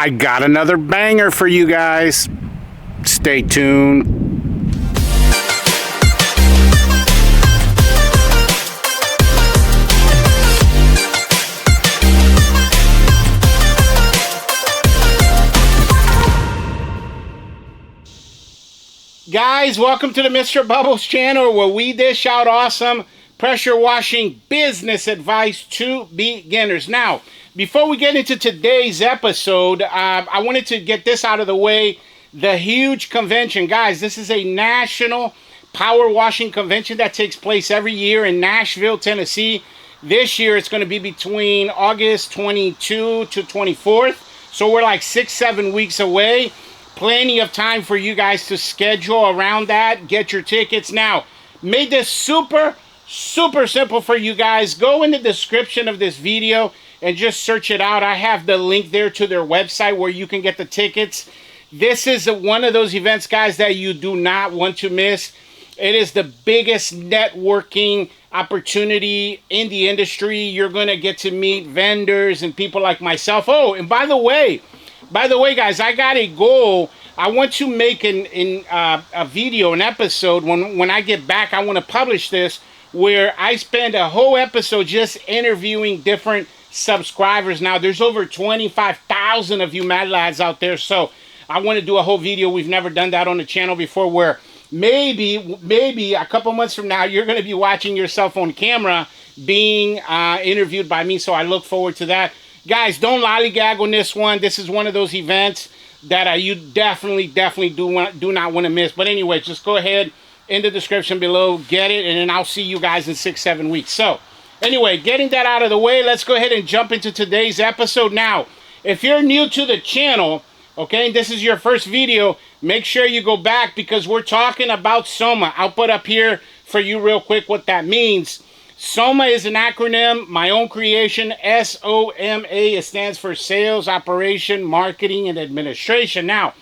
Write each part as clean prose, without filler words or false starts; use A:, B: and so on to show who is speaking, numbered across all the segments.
A: I got another banger for you guys. Stay tuned. Guys, welcome to the Mr. Bubbles channel, where we dish out awesome pressure washing business advice to beginners. Now, before we get into today's episode, I wanted to get this out of the way. The huge convention, guys, this is a national power washing convention that takes place every year in Nashville, Tennessee. This year, it's going to be between August 22 to 24th. So we're like 6-7 weeks away. Plenty of time for you guys to schedule around that. Get your tickets. Now, made this super simple for you guys. Go in the description of this video and just search it out. I have the link there to their website where you can get the tickets. This is one of those events, guys, that you do not want to miss. It is the biggest networking opportunity in the industry. You're going to get to meet vendors and people like myself. Oh, and by the way, guys, I got a goal. I want to make a video, an episode, when I get back. I want to publish this, where I spend a whole episode just interviewing different subscribers. Now, there's over 25,000 of you mad lads out there, so I want to do a whole video. We've never done that on the channel before, where maybe a couple months from now, you're going to be watching yourself on camera being interviewed by me, so I look forward to that. Guys, don't lollygag on this one. This is one of those events that you definitely do not want to miss. But anyway, just go ahead in the description below, get it, and then I'll see you guys in 6-7 weeks. So anyway, getting that out of the way, let's go ahead and jump into today's episode. Now, if you're new to the channel, okay, and this is your first video, make sure you go back, because we're talking about SOMA. I'll put up here for you real quick what that means. SOMA is an acronym, my own creation, S-O-M-A. It stands for Sales, Operation, Marketing, and Administration. Now,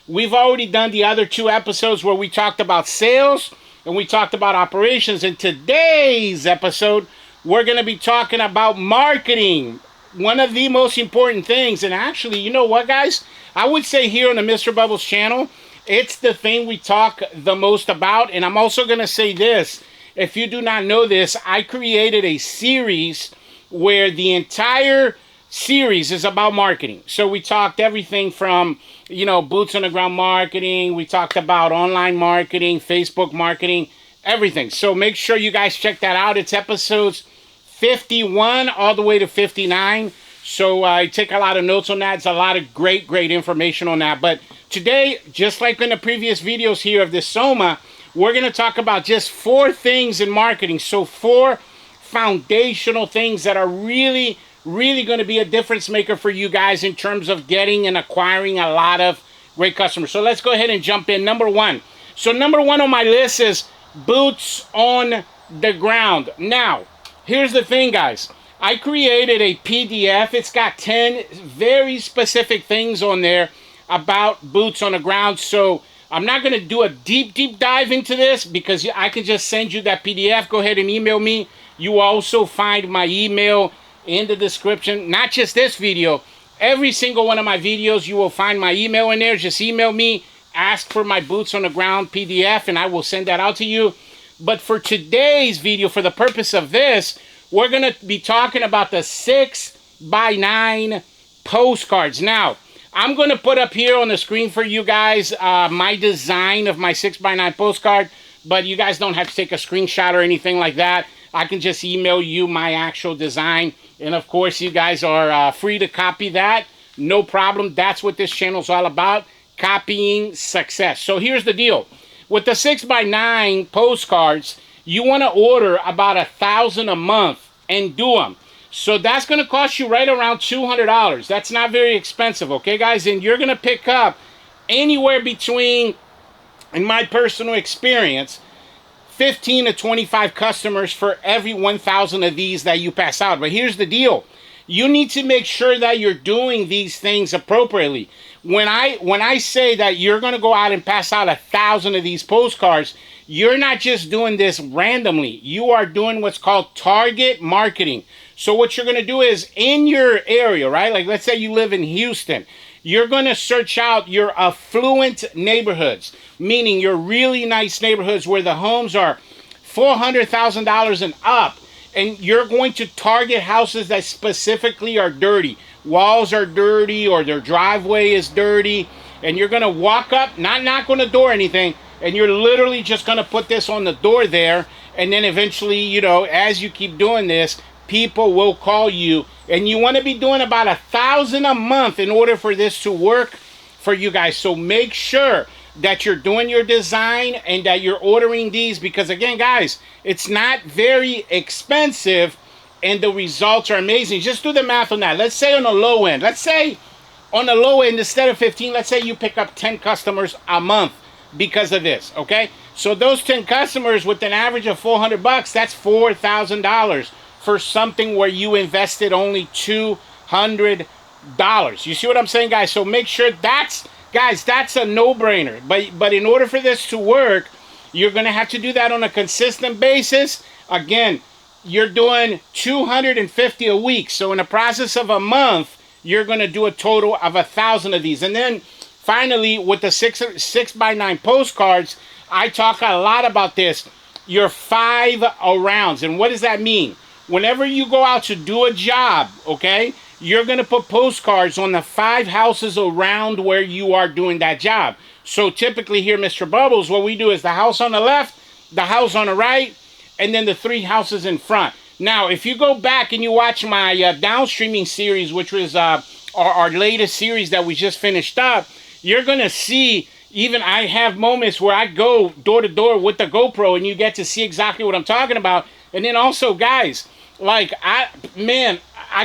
A: we've already done the other 2 episodes where we talked about sales and we talked about operations. In today's episode, we're going to be talking about marketing, one of the most important things. And actually, you know what, guys? I would say here on the Mr. Bubbles channel, it's the thing we talk the most about. And I'm also going to say this. If you do not know this, I created a series where the entire series is about marketing. So we talked everything from, boots on the ground marketing. We talked about online marketing, Facebook marketing, everything. So make sure you guys check that out. It's episodes 51 all the way to 59. So I take a lot of notes on that. It's a lot of great information on that. But today, just like in the previous videos here of this SOMA, we're going to talk about just 4 things in marketing. So 4 foundational things that are really going to be a difference maker for you guys in terms of getting and acquiring a lot of great customers. So let's go ahead and jump in. Number 1. So number 1 on my list is boots on the ground. Now, here's the thing, guys. I created a PDF. It's got 10 very specific things on there about boots on the ground. So I'm not going to do a deep dive into this, because I can just send you that PDF. Go ahead and email me. You will also find my email in the description. Not just this video. Every single one of my videos, you will find my email in there. Just email me. Ask for my Boots on the Ground PDF, and I will send that out to you. But for today's video, for the purpose of this, we're going to be talking about the 6x9 postcards. Now, I'm going to put up here on the screen for you guys my design of my 6x9 postcard, but you guys don't have to take a screenshot or anything like that. I can just email you my actual design, and of course, you guys are free to copy that. No problem. That's what this channel is all about, copying success. So here's the deal. With the 6x9 postcards, you want to order about 1,000 a month and do them. So that's going to cost you right around $200. That's not very expensive, okay, guys? And you're going to pick up anywhere between, in my personal experience, 15 to 25 customers for every 1,000 of these that you pass out. But here's the deal. You need to make sure that you're doing these things appropriately. When I say that you're going to go out and pass out 1,000 of these postcards, you're not just doing this randomly. You are doing what's called target marketing. So what you're going to do is in your area, right? Like let's say you live in Houston. You're going to search out your affluent neighborhoods, meaning your really nice neighborhoods where the homes are $400,000 and up. And you're going to target houses that specifically are dirty. Walls are dirty or their driveway is dirty. And you're going to walk up, not knock on the door or anything, and you're literally just going to put this on the door there. And then eventually, you know, as you keep doing this, people will call you. And you want to be doing about $1,000 a month in order for this to work for you guys. So make sure that you're doing your design and that you're ordering these, because again, guys, it's not very expensive and the results are amazing. Just do the math on that. Let's say on the low end, instead of 15, let's say you pick up 10 customers a month because of this, okay? So those 10 customers with an average of $400, that's $4,000 for something where you invested only $200. You see what I'm saying, guys? So make sure that's a no-brainer. But in order for this to work, you're going to have to do that on a consistent basis. Again, you're doing 250 a week. So in the process of a month, you're going to do a total of 1,000 of these. And then finally, with the 6x9 postcards, I talk a lot about this. Your 5 arounds. And what does that mean? Whenever you go out to do a job, okay, you're going to put postcards on the 5 houses around where you are doing that job. So typically here, Mr. Bubbles, what we do is the house on the left, the house on the right, and then the 3 houses in front. Now, if you go back and you watch my downstreaming series, which was our latest series that we just finished up, you're going to see even I have moments where I go door to door with the GoPro and you get to see exactly what I'm talking about. And then also, guys, like, I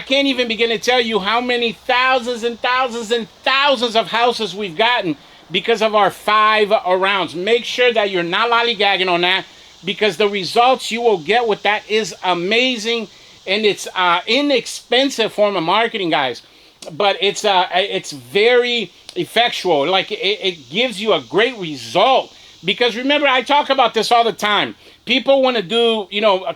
A: can't even begin to tell you how many thousands and thousands and thousands of houses we've gotten because of our 5 arounds. Make sure that you're not lollygagging on that, because the results you will get with that is amazing. And it's inexpensive form of marketing, guys. But it's very effectual. Like, it gives you a great result. Because remember, I talk about this all the time. People want to do,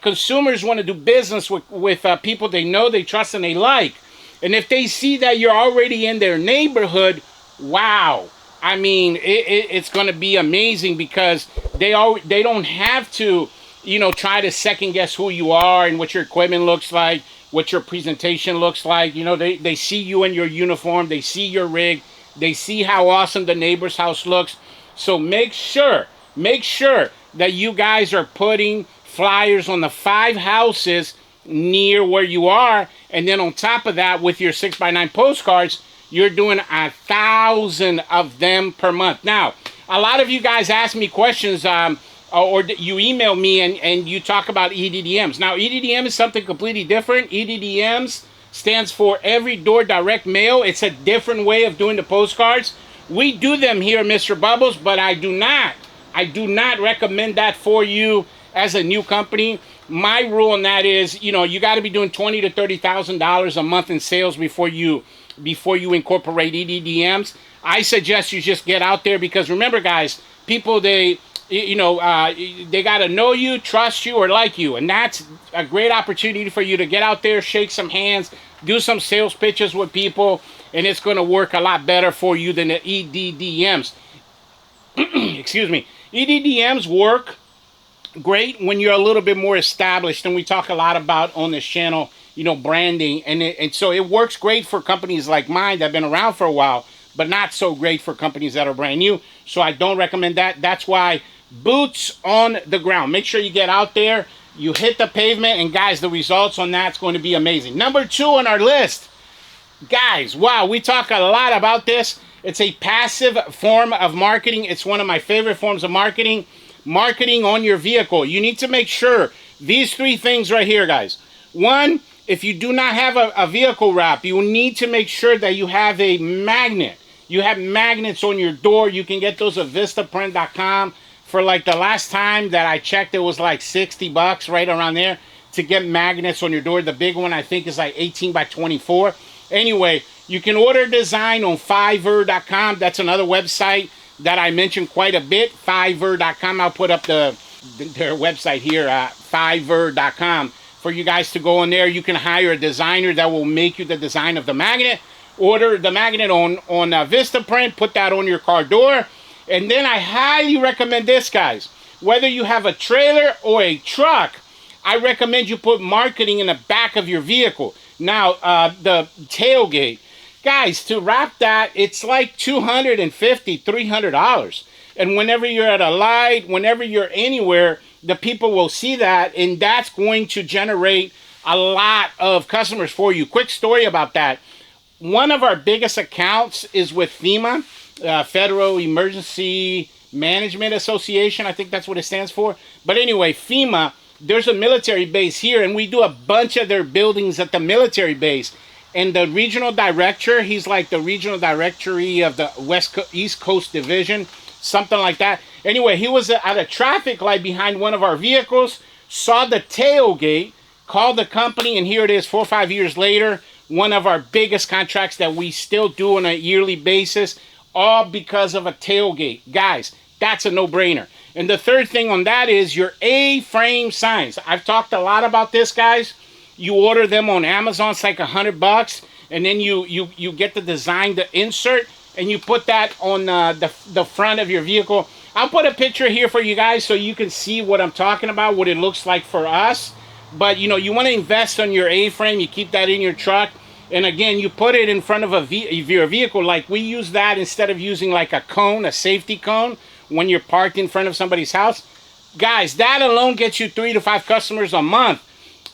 A: consumers want to do business with people they know, they trust, and they like. And if they see that you're already in their neighborhood, wow. I mean, it's going to be amazing, because they don't have to, try to second guess who you are and what your equipment looks like, what your presentation looks like. They see you in your uniform, they see your rig, they see how awesome the neighbor's house looks. So make sure that you guys are putting flyers on the 5 houses near where you are. And then on top of that, with your 6x9 postcards, you're doing 1,000 of them per month. Now, a lot of you guys ask me questions, or you email me and you talk about EDDMs. Now, EDDM is something completely different. EDDMs stands for Every Door Direct Mail. It's a different way of doing the postcards. We do them here at Mr. Bubbles, but I do not recommend that for you as a new company. My rule on that is, you got to be doing $20,000 to $30,000 a month in sales before you incorporate EDDMs. I suggest you just get out there, because remember, guys, people, they got to know you, trust you, or like you. And that's a great opportunity for you to get out there, shake some hands, do some sales pitches with people, and it's going to work a lot better for you than the EDDMs. Excuse me. EDDMs work great when you're a little bit more established, and we talk a lot about on this channel, branding, and so it works great for companies like mine that have been around for a while, but not so great for companies that are brand new. So I don't recommend that. That's why boots on the ground. Make sure you get out there, you hit the pavement, and guys, the results on that's going to be amazing. Number 2 on our list, guys, wow, we talk a lot about this. It's a passive form of marketing. It's one of my favorite forms of marketing. Marketing on your vehicle. You need to make sure these 3 things right here, guys. 1, if you do not have a vehicle wrap, you need to make sure that you have a magnet. You have magnets on your door. You can get those at vistaprint.com. For like the last time that I checked, it was like $60, right around there, to get magnets on your door. The big one, I think, is like 18 by 24. Anyway, you can order design on Fiverr.com. That's another website that I mentioned quite a bit, Fiverr.com. I'll put up their website here, Fiverr.com. for you guys to go in there. You can hire a designer that will make you the design of the magnet. Order the magnet on Vistaprint, put that on your car door. And then I highly recommend this, guys. Whether you have a trailer or a truck, I recommend you put marketing in the back of your vehicle. Now, the tailgate. Guys, to wrap that, it's like $250, $300. And whenever you're at a light, whenever you're anywhere, the people will see that, and that's going to generate a lot of customers for you. Quick story about that. One of our biggest accounts is with FEMA, Federal Emergency Management Association. I think that's what it stands for. But anyway, FEMA, there's a military base here, and we do a bunch of their buildings at the military base. And the regional director, he's like the regional directory of the East Coast Division, something like that. Anyway, he was at a traffic light behind one of our vehicles, saw the tailgate, called the company, and here it is 4 or 5 years later, one of our biggest contracts that we still do on a yearly basis, all because of a tailgate. Guys, that's a no-brainer. And the third thing on that is your A-frame signs. I've talked a lot about this, guys. You order them on Amazon, it's like $100, and then you get the design, the insert, and you put that on the front of your vehicle. I'll put a picture here for you guys so you can see what I'm talking about, what it looks like for us. But, you know, you want to invest on your A-frame. You keep that in your truck. And, again, you put it in front of your vehicle. Like, we use that instead of using, like, a cone, a safety cone, when you're parked in front of somebody's house. Guys, that alone gets you 3 to 5 customers a month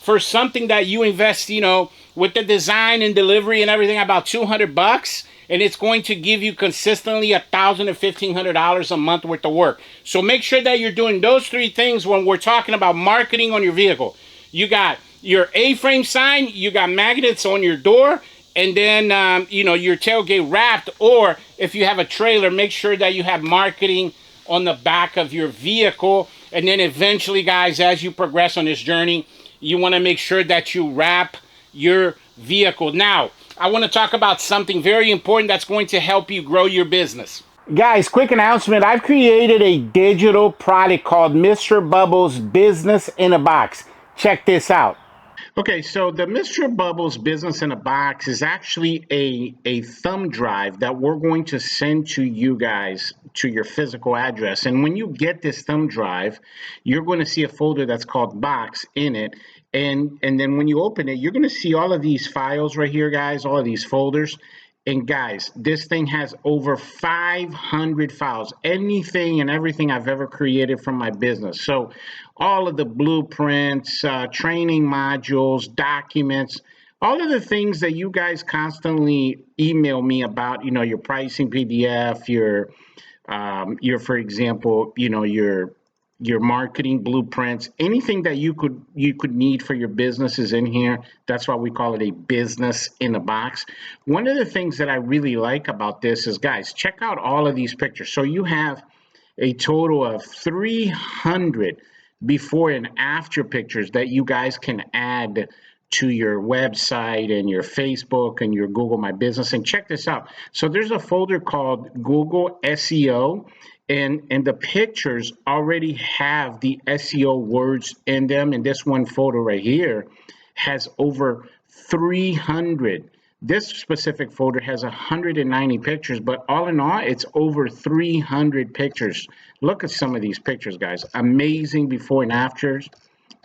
A: for something that you invest, you know, with the design and delivery and everything, about $200. And it's going to give you consistently $1,000 to $1,500 a month worth of work. So make sure that you're doing those 3 things when we're talking about marketing on your vehicle. You got your A-frame sign, you got magnets on your door, and then, you know, your tailgate wrapped. Or if you have a trailer, make sure that you have marketing on the back of your vehicle. And then eventually, guys, as you progress on this journey, you want to make sure that you wrap your vehicle. Now, I want to talk about something very important that's going to help you grow your business. Guys, quick announcement. I've created a digital product called Mr. Bubbles Business in a Box. Check this out. Okay, so the Mr. Bubbles Business in a Box is actually a thumb drive that we're going to send to you guys to your physical address. And when you get this thumb drive, you're going to see a folder that's called Box in it. And then when you open it, you're going to see all of these files right here, guys, all of these folders. And guys, this thing has over 500 files, anything and everything I've ever created from my business. So all of the blueprints, training modules, documents, all of the things that you guys constantly email me about, you know, your pricing PDF, your for example, you know, your marketing blueprints, anything that you could need for your business is in here. That's why we call it a business in a box. One of the things that I really like about this is, guys, check out all of these pictures. So you have a total of 300 before and after pictures that you guys can add to your website and your Facebook and your Google My Business. And check this out. So there's a folder called Google SEO. And the pictures already have the SEO words in them. And this one photo right here has over 300. This specific folder has 190 pictures, but all in all, it's over 300 pictures. Look at some of these pictures, guys. Amazing before and afters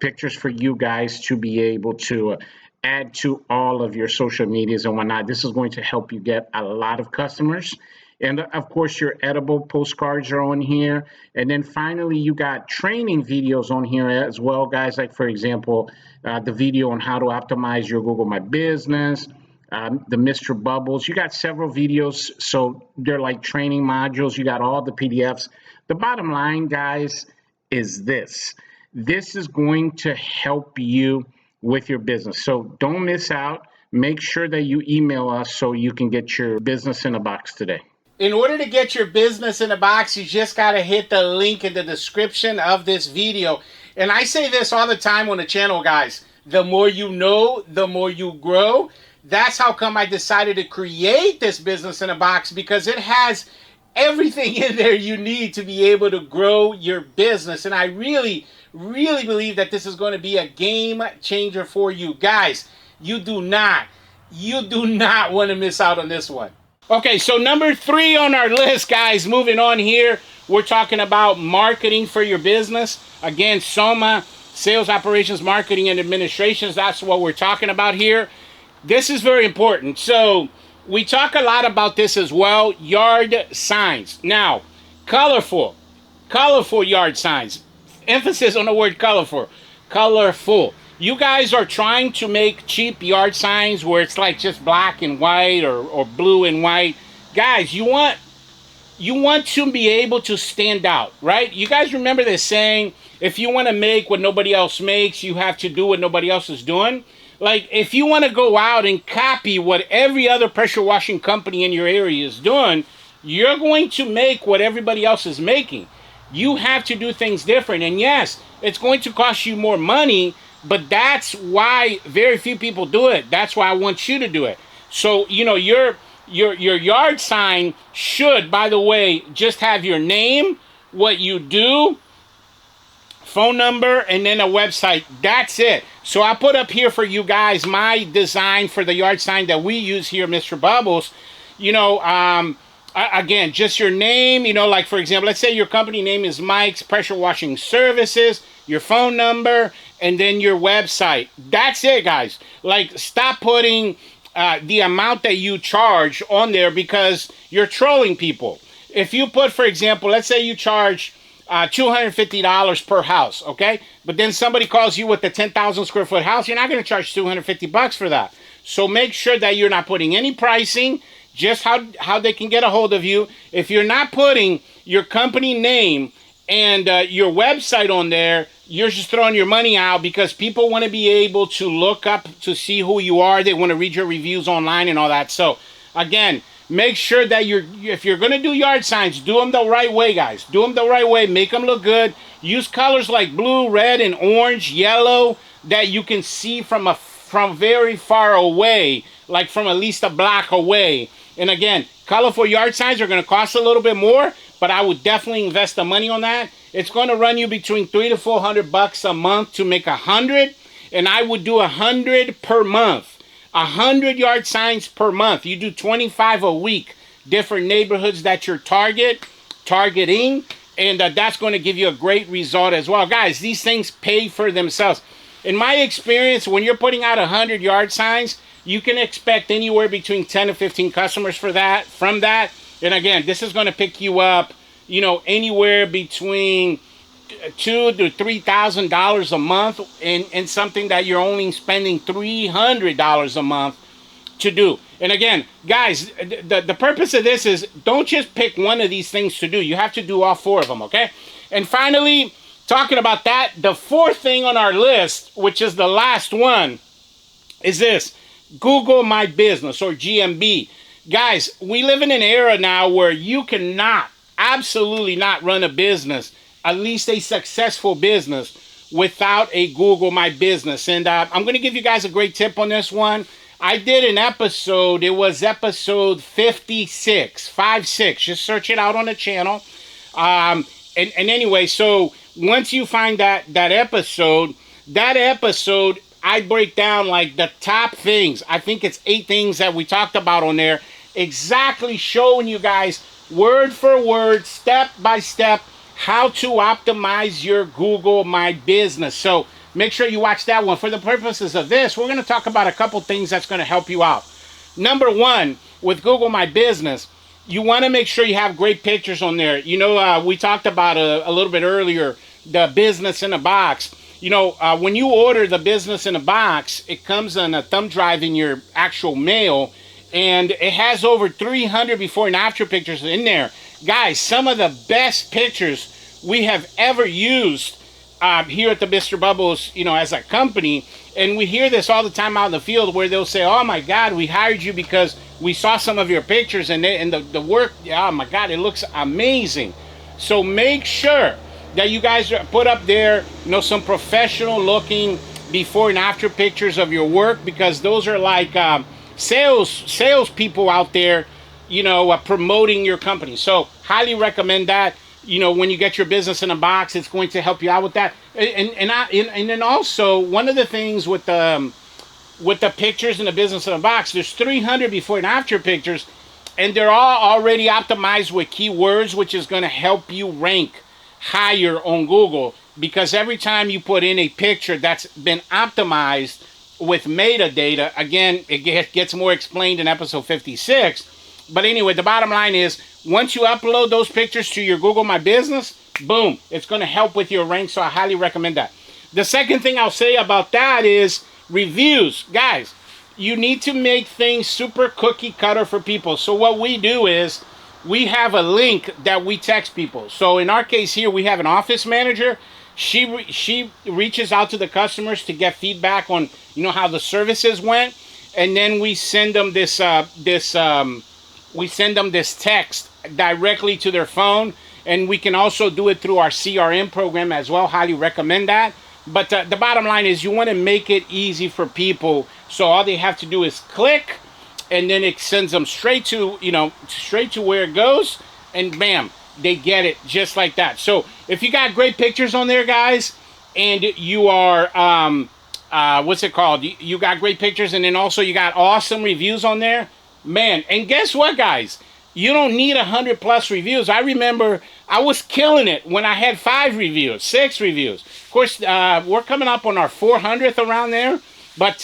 A: pictures for you guys to be able to add to all of your social medias and whatnot. This is going to help you get a lot of customers. And of course, your edible postcards are on here. And then finally, you got training videos on here as well, guys. Like, for example, the video on how to optimize your Google My Business, the Mr. Bubbles. You got several videos. So they're like training modules. You got all the PDFs. The bottom line, guys, is this. This is going to help you with your business. So don't miss out. Make sure that you email us so you can get your business in a box today. In order to get your business in a box, you just got to hit the link in the description of this video. And I say this all the time on the channel, guys. The more you know, the more you grow. That's how come I decided to create this business in a box, because it has everything in there you need to be able to grow your business. And I really, really believe that this is going to be a game changer for you. Guys, you do not want to miss out on this one. Okay, so number 3 on our list, guys, moving on here, we're talking about marketing for your business. Again, SOMA, Sales Operations, Marketing, and Administrations, that's what we're talking about here. This is very important. So we talk a lot about this as well, yard signs. Now, colorful yard signs. Emphasis on the word colorful. You guys are trying to make cheap yard signs where it's like just black and white or blue and white. Guys, you want to be able to stand out, right? You guys remember this saying, if you want to make what nobody else makes, you have to do what nobody else is doing. Like, if you want to go out and copy what every other pressure washing company in your area is doing, you're going to make what everybody else is making. You have to do things different. And yes, it's going to cost you more money, but that's why very few people do it. That's why I want you to do it. So, you know, your yard sign should, by the way, just have your name, what you do, phone number, and then a website. That's it. So I put up here for you guys my design for the yard sign that we use here, Mr. Bubbles. You know, again, just your name, you know, like for example, let's say your company name is Mike's Pressure Washing Services, your phone number, and then your website. That's it, guys. Like, stop putting the amount that you charge on there because you're trolling people. If you put, for example, let's say you charge $250 per house, okay? But then somebody calls you with the 10,000 square foot house, you're not going to charge $250 for that. So make sure that you're not putting any pricing, just how they can get a hold of you. If you're not putting your company name and your website on there, you're just throwing your money out because people want to be able to look up to see who you are. They want to read your reviews online and all that. So again, make sure that if you're going to do yard signs, do them the right way, guys. Do them the right way. Make them look good. Use colors like blue, red, and orange, yellow that you can see from very far away, like from at least a block away. And again, colorful yard signs are going to cost a little bit more, but I would definitely invest the money on that. It's going to run you between $300 to $400 a month to make 100, and I would do 100 per month. 100 yard signs per month. You do 25 a week. Different neighborhoods that you're targeting, and that's going to give you a great result as well. Guys, these things pay for themselves. In my experience, when you're putting out 100 yard signs, you can expect anywhere between 10 to 15 customers from that. And again, this is going to pick you up, you know, anywhere between $2,000 to $3,000 a month in something that you're only spending $300 a month to do. And again, guys, the purpose of this is don't just pick one of these things to do. You have to do all 4 of them, okay? And finally, talking about that, the 4th thing on our list, which is the last one, is this: Google My Business, or GMB. Guys, we live in an era now where you cannot, absolutely not run a business, at least a successful business, without a Google My Business. And I'm going to give you guys a great tip on this one. I did an episode. It was episode 56. Just search it out on the channel. And anyway, so once you find that episode, I break down like the top things. I think it's 8 things that we talked about on there, exactly showing you guys word for word, step by step, how to optimize your Google My Business. So make sure you watch that one. For the purposes of this, we're going to talk about a couple things that's going to help you out. Number 1, with Google My Business, you want to make sure you have great pictures on there. You know, we talked about a little bit earlier, the business in a box. You know, when you order the business in a box, it comes on a thumb drive in your actual mail, and it has over 300 before and after pictures in there. Guys, some of the best pictures we have ever used here at the Mr. Bubbles, you know, as a company. And we hear this all the time out in the field where they'll say, oh my God, we hired you because we saw some of your pictures and the work, oh my God, it looks amazing. So make sure that you guys put up there, you know, some professional looking before and after pictures of your work, because those are like sales people out there, you know, promoting your company. So highly recommend that. when you get your business in a box, it's going to help you out with that. And then also, one of the things with the pictures in the business in a box, there's 300 before and after pictures, and they're all already optimized with keywords, which is going to help you rank higher on Google, because every time you put in a picture that's been optimized with metadata, again, it gets more explained in episode 56. But anyway, the bottom line is, once you upload those pictures to your Google My Business, boom, it's going to help with your rank, so I highly recommend that. The second thing I'll say about that is reviews. Guys, you need to make things super cookie cutter for people. So what we do is we have a link that we text people. So in our case here, we have an office manager. She reaches out to the customers to get feedback on how the services went, and then we send them this text directly to their phone, and we can also do it through our CRM program as well. Highly recommend that. But the bottom line is, you want to make it easy for people, so all they have to do is click, and then it sends them straight to where it goes, and bam, they get it just like that. So if you got great pictures on there, guys, and you are you got great pictures, and then also you got awesome reviews on there, man. And guess what, guys? You don't need 100+ reviews. I remember I was killing it when I had 5 reviews, 6 reviews. Of course, we're coming up on our 400th around there. But,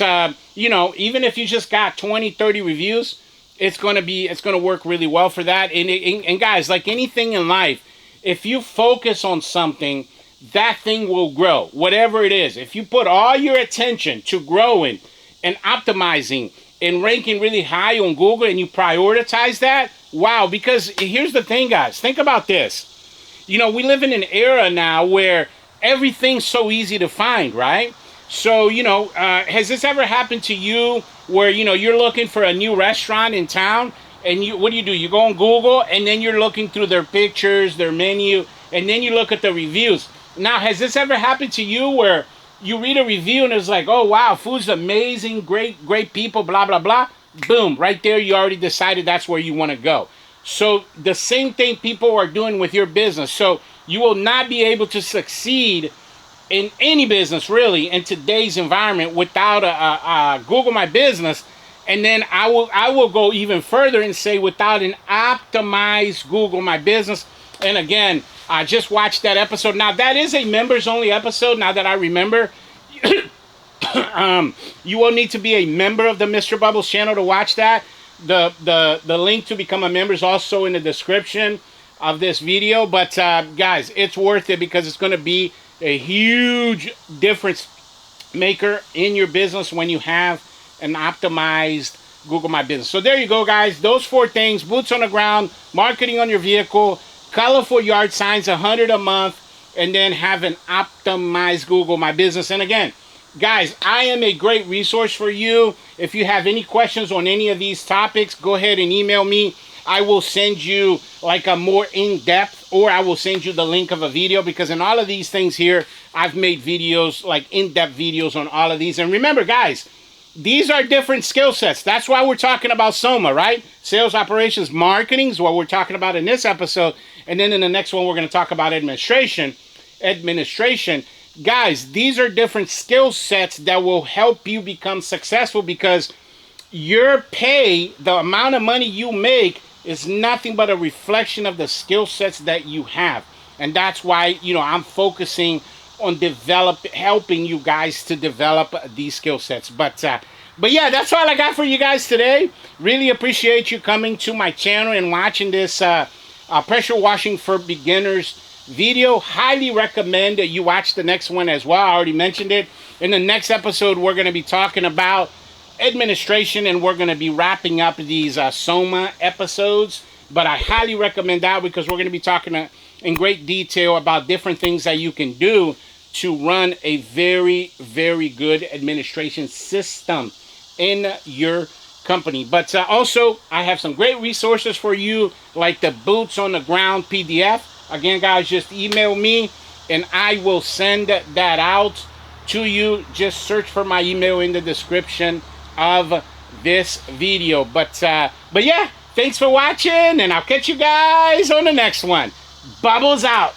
A: even if you just got 20, 30 reviews, it's going to work really well for that. And guys, like anything in life, if you focus on something, that thing will grow, whatever it is. If you put all your attention to growing and optimizing and ranking really high on Google, and you prioritize that, wow. Because here's the thing, guys. Think about this. We live in an era now where everything's so easy to find, right? So, has this ever happened to you where, you're looking for a new restaurant in town, and what do? You go on Google, and then you're looking through their pictures, their menu, and then you look at the reviews. Now, has this ever happened to you where you read a review and it's like, oh, wow, food's amazing, great people, blah, blah, blah. Boom, right there, you already decided that's where you want to go. So the same thing people are doing with your business. So you will not be able to succeed in any business, really, in today's environment without a Google My Business. And then I will go even further and say, without an optimized Google My Business. And again, I just watched that episode. Now, that is a members-only episode, now that I remember. You will need to be a member of the Mr. Bubbles channel to watch that. The link to become a member is also in the description of this video. But, guys, it's worth it, because it's going to be a huge difference maker in your business when you have an optimized Google My Business. So there you go, guys. Those 4 things: boots on the ground, marketing on your vehicle, colorful yard signs, 100 a month, and then have an optimized Google My Business. And again, guys, I am a great resource for you. If you have any questions on any of these topics, go ahead and email me. I will send you like a more in-depth, or I will send you the link of a video, because in all of these things here, I've made videos, like in-depth videos on all of these. And remember, guys, these are different skill sets. That's why we're talking about SOMA, right? Sales, operations, marketing is what we're talking about in this episode. And then in the next one, we're going to talk about administration. Guys, these are different skill sets that will help you become successful, because your pay, the amount of money you make, is nothing but a reflection of the skill sets that you have. And that's why, I'm focusing on helping you guys to develop these skill sets. But yeah, that's all I got for you guys today. Really appreciate you coming to my channel and watching this pressure washing for beginners video. Highly recommend that you watch the next one as well. I already mentioned it. In the next episode, we're going to be talking about administration, and we're going to be wrapping up these SOMA episodes. But I highly recommend that, because we're going to be talking in great detail about different things that you can do to run a very, very good administration system in your company. But also, I have some great resources for you, like the Boots on the Ground PDF. Again, guys, just email me, and I will send that out to you. Just search for my email in the description of this video. But yeah, thanks for watching, and I'll catch you guys on the next one. Bubbles out.